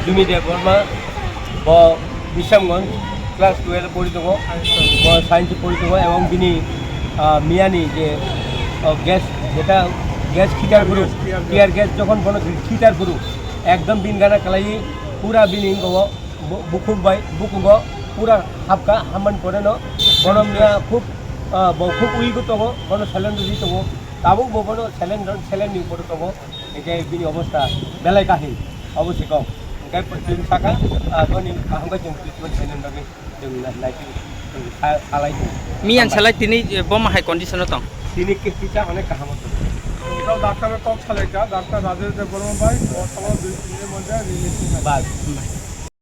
Jumi Debbarma Bishamgঞ্জ class 12 পড়ি দङ science পড়ি দङ এবং বিনি মিয়ানি যে গ্যাস যেটা গ্যাস খিটার গুরু টিয়ার গ্যাস যখন কোনো খিটার গুরু একদম বিনগানা কালাই পুরা বিনিং গো বুকুগ পুরা হাবকা হামান করে ন গরম নিয়া খুব খুব উইগো দङ কোনো স্যালেন্ডার দি দङ তাবো ববনো স্যালেন্ডার উপরে দङ এই বিনি অবস্থা বেলায় কাহিনী অবশ্যই কম ओंखाय जों साखा गावनि हामबाय जों ट्रिटमेन्ट सेलेन्डारनि जों नायखि सालायदों मियान सालाय दिनै बमाहाय कन्डिशनाव दं दिनै केसिसा अनेक गाहामाव दं ওটাও ডাক্তারের কম সালাইটা ডাক্তার রাজেশ দেববর্মা ভাই বর্তমান 2-3 দিনের মধ্যে রিলিজ বাস